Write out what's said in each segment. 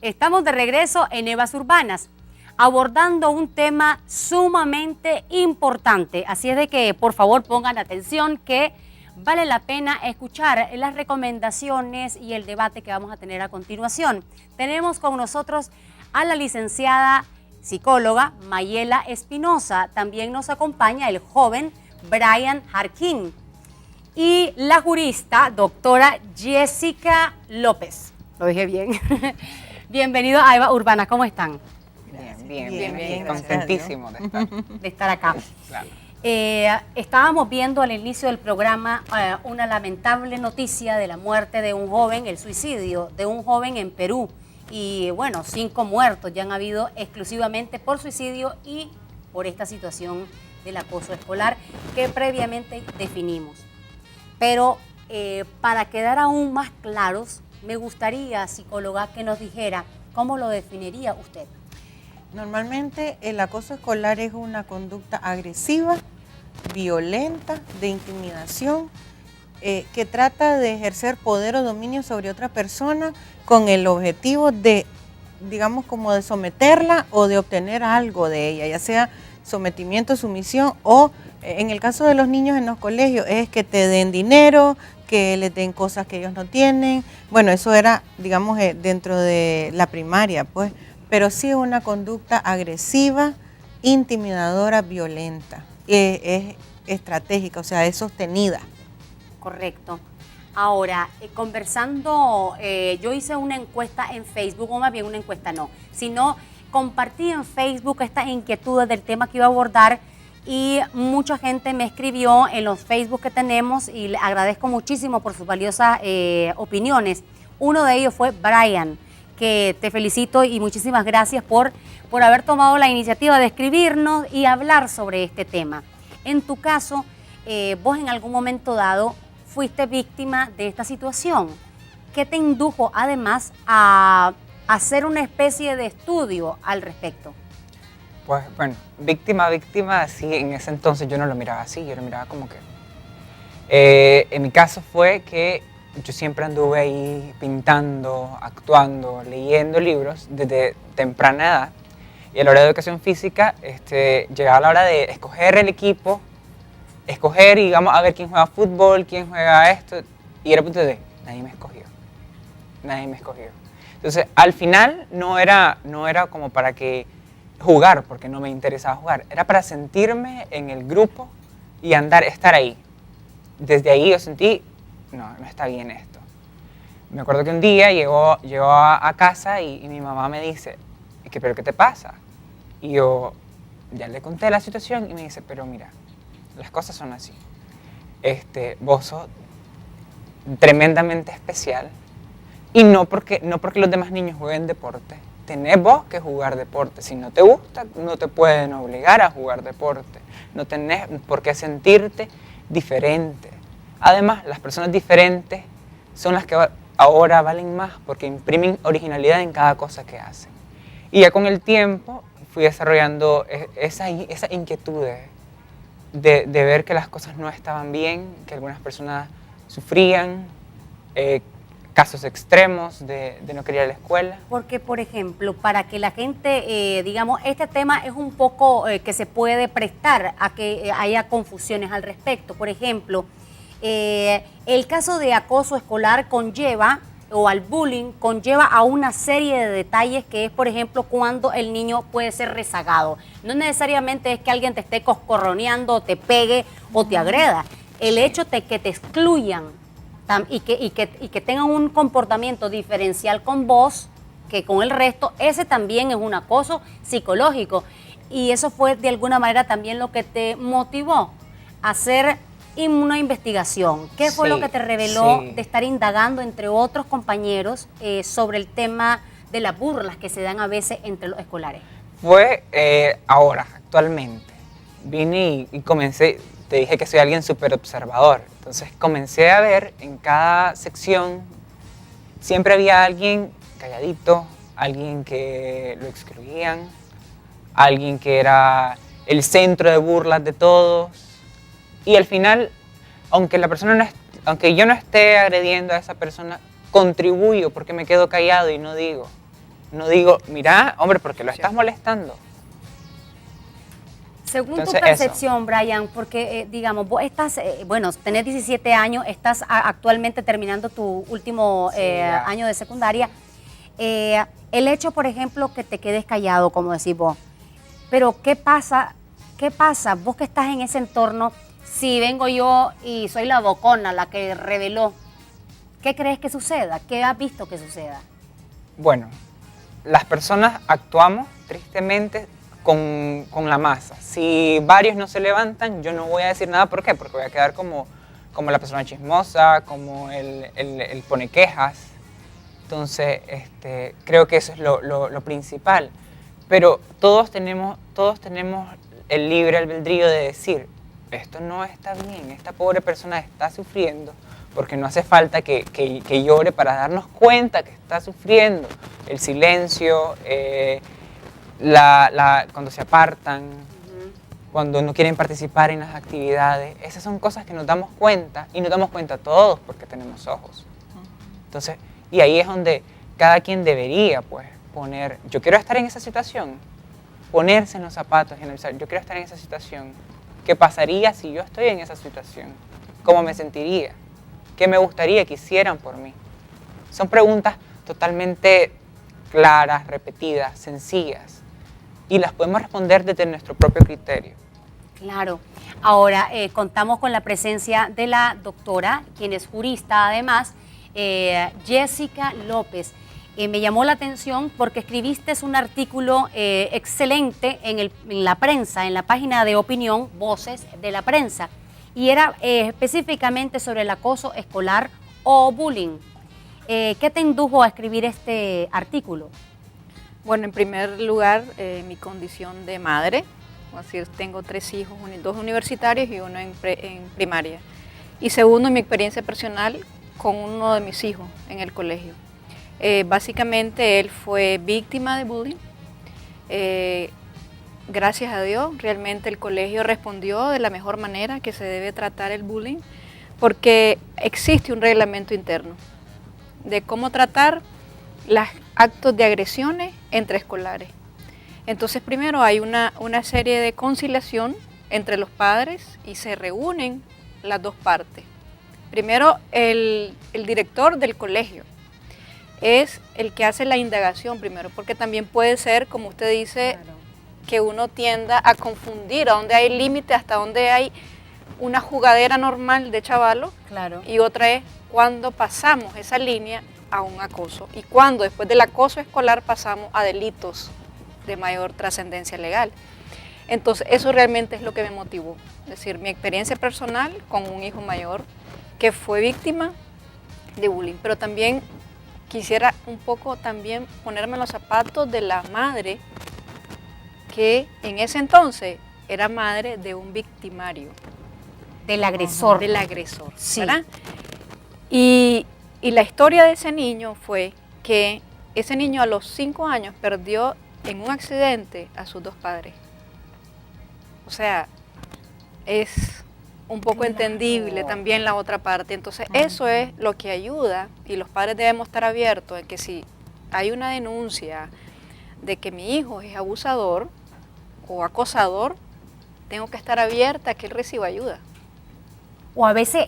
Estamos de regreso en Evas Urbanas, abordando un tema sumamente importante. Así es de que, por favor, pongan atención que vale la pena escuchar las recomendaciones y el debate que vamos a tener a continuación. Tenemos con nosotros a la licenciada psicóloga Mayela Espinosa. También nos acompaña el joven Brian Harkin y la jurista doctora Jessica López. Lo dije bien. Bienvenido a Eva Urbana, ¿cómo están? Bien, contentísimo de estar acá. Claro. Estábamos viendo al inicio del programa una lamentable noticia de la muerte de un joven, el suicidio de un joven en Perú. Y bueno, 5 muertos ya han habido exclusivamente por suicidio y por esta situación del acoso escolar que previamente definimos. Pero para quedar aún más claros, me gustaría, psicóloga, que nos dijera cómo lo definiría usted. Normalmente el acoso escolar es una conducta agresiva, violenta, de intimidación, que trata de ejercer poder o dominio sobre otra persona con el objetivo de, digamos, como de someterla o de obtener algo de ella, ya sea sometimiento, sumisión o, en el caso de los niños en los colegios, es que te den dinero, que les den cosas que ellos no tienen. Bueno, eso era, digamos, dentro de la primaria, pues, pero sí es una conducta agresiva, intimidadora, violenta. Es estratégica, o sea, es sostenida. Correcto. Ahora, conversando, yo hice una encuesta en Facebook, o más bien una encuesta no, sino compartí en Facebook estas inquietudes del tema que iba a abordar y mucha gente me escribió en los Facebook que tenemos y le agradezco muchísimo por sus valiosas opiniones. Uno de ellos fue Brian, que te felicito y muchísimas gracias por haber tomado la iniciativa de escribirnos y hablar sobre este tema. En tu caso, vos en algún momento dado fuiste víctima de esta situación. ¿Qué te indujo además a hacer una especie de estudio al respecto? Pues bueno, víctima, sí, en ese entonces yo no lo miraba así, yo lo miraba como que... en mi caso fue que yo siempre anduve ahí pintando, actuando, leyendo libros desde temprana edad. Y a la hora de educación física, llegaba la hora de escoger el equipo, escoger y vamos a ver quién juega fútbol, quién juega esto. Y era punto de, nadie me escogió. Entonces, al final no era como para que jugar, porque no me interesaba jugar. Era para sentirme en el grupo y estar ahí. Desde ahí yo sentí, no está bien esto. Me acuerdo que un día llegó a casa y mi mamá me dice, ¿pero qué te pasa? Y yo ya le conté la situación y me dice, pero mira, las cosas son así. Vos sos tremendamente especial y no porque los demás niños jueguen deporte. Tenés vos que jugar deporte. Si no te gusta, no te pueden obligar a jugar deporte. No tenés por qué sentirte diferente. Además, las personas diferentes son las que ahora valen más porque imprimen originalidad en cada cosa que hacen. Y ya con el tiempo fui desarrollando esas inquietudes de ver que las cosas no estaban bien, que algunas personas sufrían, casos extremos de no querer ir a la escuela. Porque, por ejemplo, para que la gente, digamos, este tema es un poco que se puede prestar a que haya confusiones al respecto. Por ejemplo, el caso de acoso escolar conlleva, o al bullying, conlleva a una serie de detalles que es, por ejemplo, cuando el niño puede ser rezagado. No necesariamente es que alguien te esté coscorroneando, te pegue o te agreda. El hecho de que te excluyan y que tengan un comportamiento diferencial con vos que con el resto, ese también es un acoso psicológico. Y eso fue de alguna manera también lo que te motivó a hacer una investigación. ¿Qué fue lo que te reveló de estar indagando entre otros compañeros sobre el tema de las burlas que se dan a veces entre los escolares? Fue ahora, actualmente. Vine y comencé, te dije que soy alguien súper observador. Entonces comencé a ver en cada sección, siempre había alguien calladito, alguien que lo excluían, alguien que era el centro de burlas de todos. Y al final, aunque la persona aunque yo no esté agrediendo a esa persona, contribuyo porque me quedo callado y no digo, mira, hombre, porque lo estás molestando. Según Entonces, tu percepción, Brian, porque digamos, vos estás, bueno, tenés 17 años, estás actualmente terminando tu último año de secundaria. El hecho, por ejemplo, que te quedes callado, como decís vos, pero ¿qué pasa? Vos que estás en ese entorno, si vengo yo y soy la bocona, la que reveló, ¿qué crees que suceda? ¿Qué has visto que suceda? Bueno, las personas actuamos tristemente con la masa. Si varios no se levantan, yo no voy a decir nada. ¿Por qué? Porque voy a quedar como la persona chismosa, como el pone quejas. Entonces, creo que eso es lo principal. Pero todos tenemos el libre albedrío de decir, esto no está bien, esta pobre persona está sufriendo, porque no hace falta que llore para darnos cuenta que está sufriendo. El silencio, cuando se apartan, cuando no quieren participar en las actividades, esas son cosas que nos damos cuenta, y nos damos cuenta todos porque tenemos ojos. Entonces, y ahí es donde cada quien debería, pues, poner, yo quiero estar en esa situación, ponerse en los zapatos y analizar, yo quiero estar en esa situación, ¿qué pasaría si yo estoy en esa situación? ¿Cómo me sentiría? ¿Qué me gustaría que hicieran por mí? Son preguntas totalmente claras, repetidas, sencillas, y las podemos responder desde nuestro propio criterio. Claro. Ahora, contamos con la presencia de la doctora, quien es jurista además, Jessica López. Me llamó la atención porque escribiste un artículo excelente en la prensa, en la página de opinión Voces de la Prensa, y era específicamente sobre el acoso escolar o bullying. ¿Qué te indujo a escribir este artículo? Bueno, en primer lugar, mi condición de madre, es decir, tengo 3 hijos, 2 universitarios y uno en primaria. Y segundo, mi experiencia personal con uno de mis hijos en el colegio. Básicamente él fue víctima de bullying. Gracias a Dios, realmente el colegio respondió de la mejor manera que se debe tratar el bullying, porque existe un reglamento interno de cómo tratar los actos de agresiones entre escolares. Entonces, primero hay una serie de conciliación entre los padres y se reúnen las dos partes. Primero, el director del colegio es el que hace la indagación primero, porque también puede ser, como usted dice, claro, que uno tienda a confundir a dónde hay límite, hasta dónde hay una jugadera normal de chavalo, claro, y otra es cuando pasamos esa línea a un acoso y cuando después del acoso escolar pasamos a delitos de mayor trascendencia legal. Entonces eso realmente es lo que me motivó, es decir, mi experiencia personal con un hijo mayor que fue víctima de bullying, pero también quisiera un poco también ponerme en los zapatos de la madre que en ese entonces era madre de un victimario. Del agresor. Del agresor, sí, ¿verdad? Y la historia de ese niño fue que ese niño a los 5 años perdió en un accidente a sus 2 padres. O sea, es un poco entendible también la otra parte. Entonces, eso es lo que ayuda, y los padres debemos estar abiertos en que si hay una denuncia de que mi hijo es abusador o acosador, tengo que estar abierta a que él reciba ayuda. O a veces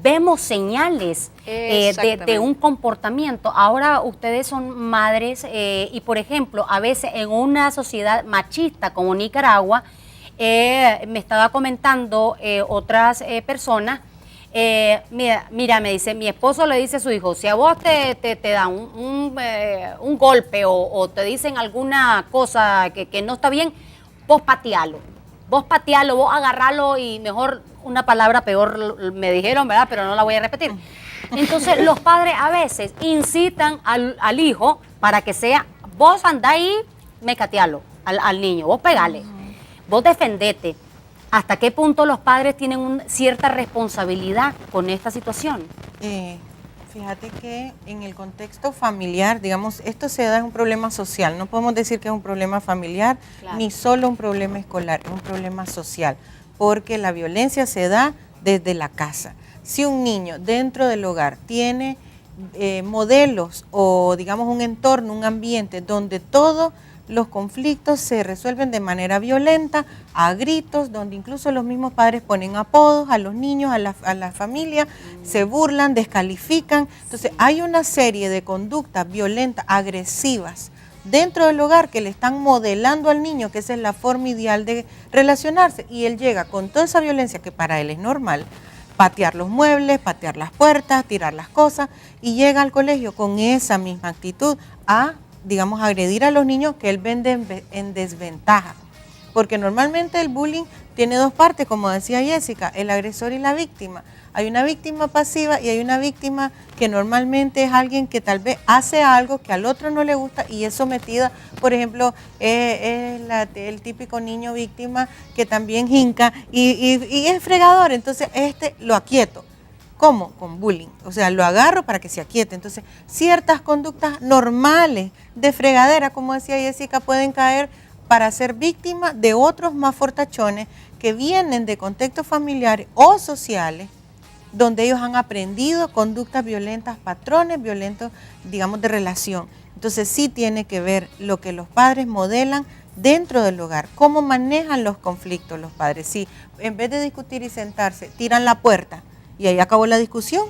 vemos señales de un comportamiento. Ahora ustedes son madres y, por ejemplo, a veces en una sociedad machista como Nicaragua, me estaba comentando otras personas, mira, me dice, mi esposo le dice a su hijo, si a vos te dan un golpe o te dicen alguna cosa que no está bien, vos patealo, vos agarralo y mejor, una palabra peor me dijeron, ¿verdad? Pero no la voy a repetir. Entonces los padres a veces incitan al hijo para que sea, vos andá ahí, mecatealo al niño, vos pegale, vos defendete. ¿Hasta qué punto los padres tienen cierta responsabilidad con esta situación? Fíjate que en el contexto familiar, digamos, esto se da en un problema social. No podemos decir que es un problema familiar, claro, ni solo un problema escolar, es un problema social. porque la violencia se da desde la casa. Si un niño dentro del hogar tiene modelos o digamos un entorno, un ambiente donde todos los conflictos se resuelven de manera violenta, a gritos, donde incluso los mismos padres ponen apodos a los niños, a la familia, se burlan, descalifican. Entonces hay una serie de conductas violentas, agresivas, dentro del hogar que le están modelando al niño que esa es la forma ideal de relacionarse, y él llega con toda esa violencia que para él es normal, patear los muebles, patear las puertas, tirar las cosas, y llega al colegio con esa misma actitud a, digamos, agredir a los niños que él ve en desventaja. Porque normalmente el bullying tiene dos partes, como decía Jessica, el agresor y la víctima. Hay una víctima pasiva y hay una víctima que normalmente es alguien que tal vez hace algo que al otro no le gusta y es sometida. Por ejemplo, el típico niño víctima que también jinca y es fregador, entonces lo aquieto. ¿Cómo? Con bullying. O sea, lo agarro para que se aquiete. Entonces, ciertas conductas normales de fregadera, como decía Jessica, pueden caer para ser víctima de otros más fortachones que vienen de contextos familiares o sociales donde ellos han aprendido conductas violentas, patrones violentos, digamos, de relación. Entonces, sí tiene que ver lo que los padres modelan dentro del hogar, cómo manejan los conflictos los padres. Si en vez de discutir y sentarse, tiran la puerta, y ahí acabó la discusión.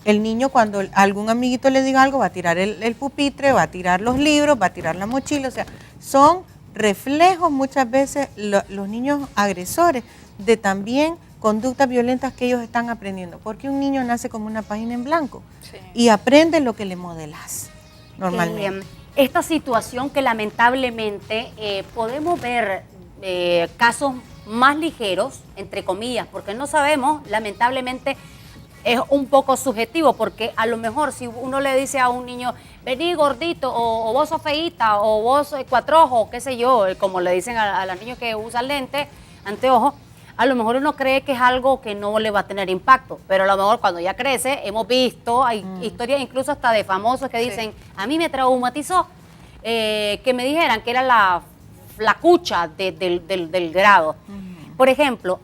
El niño, cuando algún amiguito le diga algo, va a tirar el pupitre, va a tirar los libros, va a tirar la mochila. O sea, son reflejos muchas veces los niños agresores de también conductas violentas que ellos están aprendiendo. Porque un niño nace como una página en blanco, sí, y aprende lo que le modelas normalmente. Esta situación que lamentablemente podemos ver casos más ligeros, entre comillas, porque no sabemos, lamentablemente es un poco subjetivo, porque a lo mejor si uno le dice a un niño, vení gordito, o vos sos feíta, o vos sos cuatrojo, qué sé yo, como le dicen a los niños que usan lentes, anteojos, a lo mejor uno cree que es algo que no le va a tener impacto, pero a lo mejor cuando ya crece, hemos visto, hay historias incluso hasta de famosos que dicen, a mí me traumatizó que me dijeran que era la cucha del grado. Por ejemplo,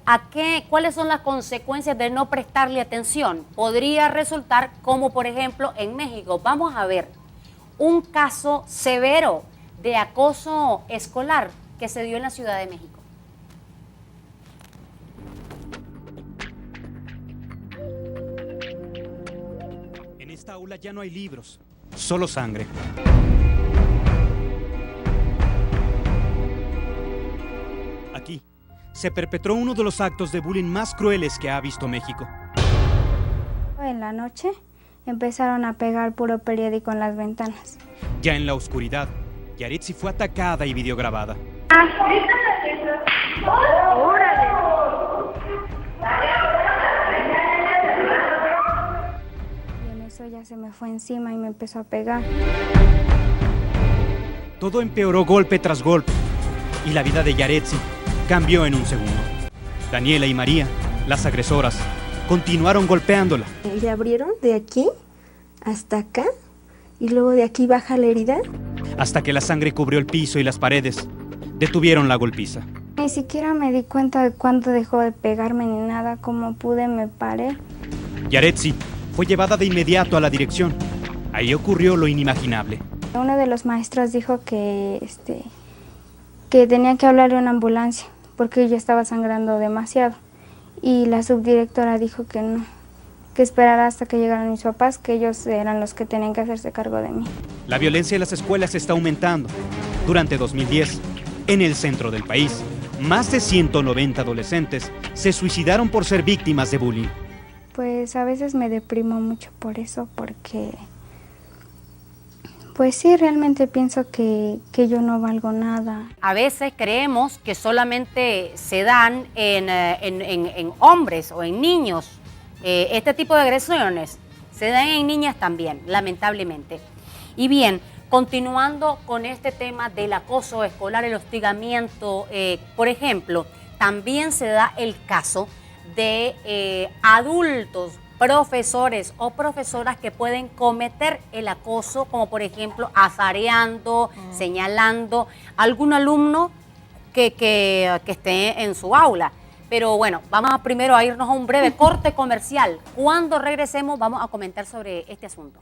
¿cuáles son las consecuencias de no prestarle atención? Podría resultar como, por ejemplo, en México. Vamos a ver un caso severo de acoso escolar que se dio en la Ciudad de México. En esta aula ya no hay libros, solo sangre. Aquí se perpetró uno de los actos de bullying más crueles que ha visto México. En la noche empezaron a pegar puro periódico en las ventanas. Ya en la oscuridad, Yaretsi fue atacada y videograbada. Y en eso ya se me fue encima y me empezó a pegar. Todo empeoró golpe tras golpe y la vida de Yaretsi cambió en un segundo. Daniela y María, las agresoras, continuaron golpeándola. Le abrieron de aquí hasta acá y luego de aquí baja la herida. Hasta que la sangre cubrió el piso y las paredes. Detuvieron la golpiza. Ni siquiera me di cuenta de cuándo dejó de pegarme ni nada. Como pude me paré. Yaretsi fue llevada de inmediato a la dirección. Ahí ocurrió lo inimaginable. Uno de los maestros dijo que tenía que hablarle a una ambulancia porque ella estaba sangrando demasiado. Y la subdirectora dijo que no, que esperara hasta que llegaran mis papás, que ellos eran los que tenían que hacerse cargo de mí. La violencia en las escuelas está aumentando. Durante 2010, en el centro del país, más de 190 adolescentes se suicidaron por ser víctimas de bullying. Pues a veces me deprimo mucho por eso, porque pues sí, realmente pienso que yo no valgo nada. A veces creemos que solamente se dan en hombres o en niños. Este tipo de agresiones se dan en niñas también, lamentablemente. Y bien, continuando con este tema del acoso escolar, el hostigamiento, por ejemplo, también se da el caso de adultos, profesores o profesoras que pueden cometer el acoso, como por ejemplo azareando, señalando a algún alumno que esté en su aula. Pero bueno, vamos primero a irnos a un breve corte comercial. Cuando regresemos vamos a comentar sobre este asunto.